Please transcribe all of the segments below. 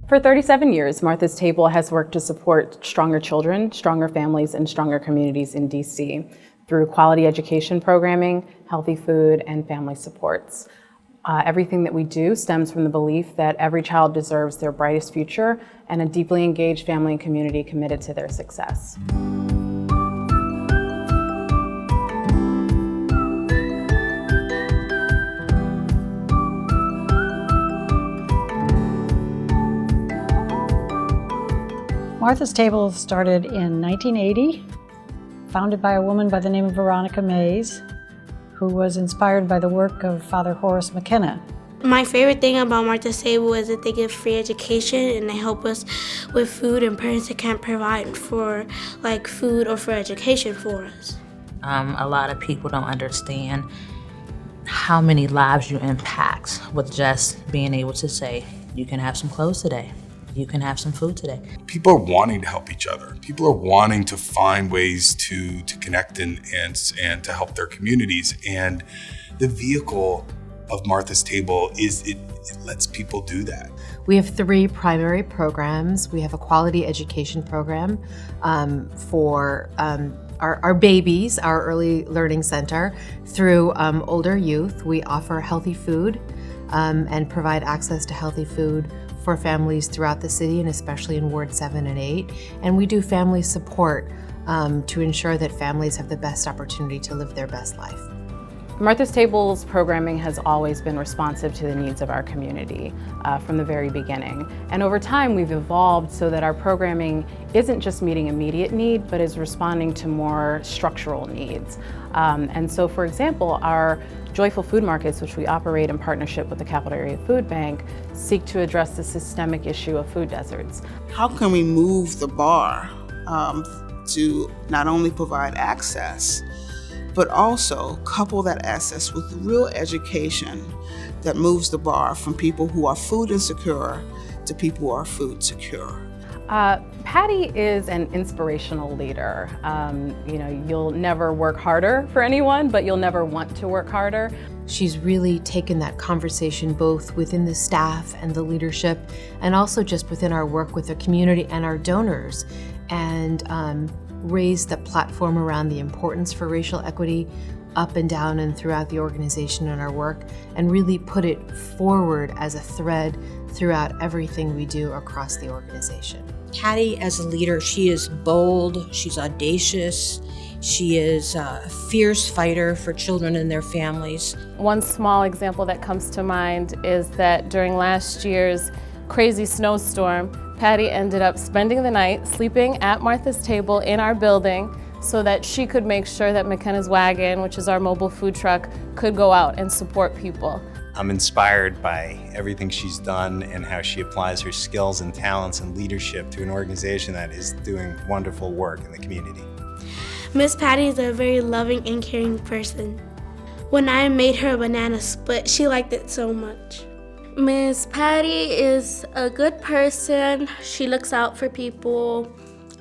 For 37 years, Martha's Table has worked to support stronger children, stronger families, and stronger communities in DC through quality education programming, healthy food, and family supports. Everything that we do stems from the belief that every child deserves their brightest future and a deeply engaged family and community committed to their success. Martha's Table started in 1980, founded by a woman by the name of Veronica Mays, who was inspired by the work of Father Horace McKenna. My favorite thing about Martha's Table is that they give free education and they help us with food and parents that can't provide for food or for education for us. A lot of people don't understand how many lives you impact with just being able to say, you can have some clothes today. You can have some food today. People are wanting to help each other. People are wanting to find ways to connect and to help their communities. And the vehicle of Martha's Table is it lets people do that. We have 3 primary programs. We have a quality education program for our babies, our early learning center. Through older youth, we offer healthy food and provide access to healthy food for families throughout the city, and especially in Ward 7 and 8. And we do family support to ensure that families have the best opportunity to live their best life. Martha's Table's programming has always been responsive to the needs of our community from the very beginning. And over time, we've evolved so that our programming isn't just meeting immediate need, but is responding to more structural needs. And so, for example, our Joyful Food Markets, which we operate in partnership with the Capital Area Food Bank, seek to address the systemic issue of food deserts. How can we move the bar to not only provide access, but also couple that access with real education that moves the bar from people who are food insecure to people who are food secure? Patty is an inspirational leader. You'll never work harder for anyone, but you'll never want to work harder. She's really taken that conversation both within the staff and the leadership, and also just within our work with the community and our donors, and raised the platform around the importance for racial equity up and down and throughout the organization and our work, and really put it forward as a thread throughout everything we do across the organization. Patty, as a leader, she is bold, she's audacious, she is a fierce fighter for children and their families. One small example that comes to mind is that during last year's crazy snowstorm, Patty ended up spending the night sleeping at Martha's Table in our building so that she could make sure that McKenna's Wagon, which is our mobile food truck, could go out and support people. I'm inspired by everything she's done and how she applies her skills and talents and leadership to an organization that is doing wonderful work in the community. Miss Patty is a very loving and caring person. When I made her a banana split, she liked it so much. Miss Patty is a good person. She looks out for people.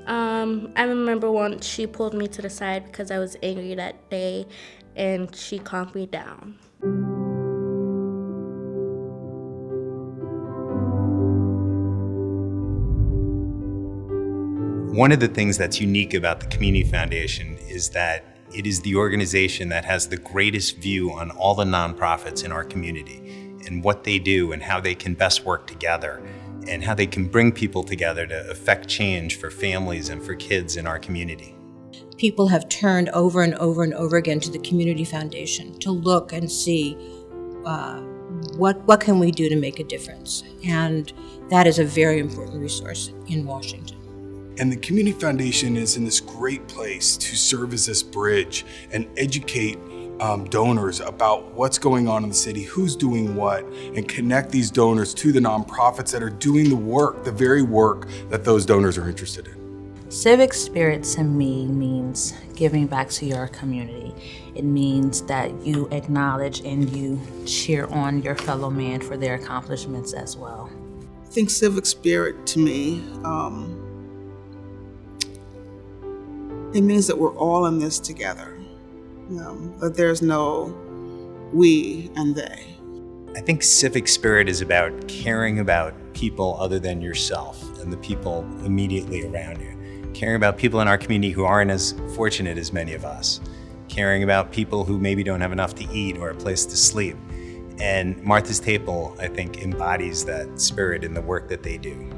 I remember once she pulled me to the side because I was angry that day, and she calmed me down. One of the things that's unique about the Community Foundation is that it is the organization that has the greatest view on all the nonprofits in our community and what they do and how they can best work together and how they can bring people together to affect change for families and for kids in our community. People have turned over and over and over again to the Community Foundation to look and see what can we do to make a difference. And that is a very important resource in Washington. And the Community Foundation is in this great place to serve as this bridge and educate donors about what's going on in the city, who's doing what, and connect these donors to the nonprofits that are doing the work, the very work that those donors are interested in. Civic spirit to me means giving back to your community. It means that you acknowledge and you cheer on your fellow man for their accomplishments as well. I think civic spirit to me, it means that we're all in this together, that there's no we and they. I think civic spirit is about caring about people other than yourself and the people immediately around you. Caring about people in our community who aren't as fortunate as many of us. Caring about people who maybe don't have enough to eat or a place to sleep. And Martha's Table, I think, embodies that spirit in the work that they do.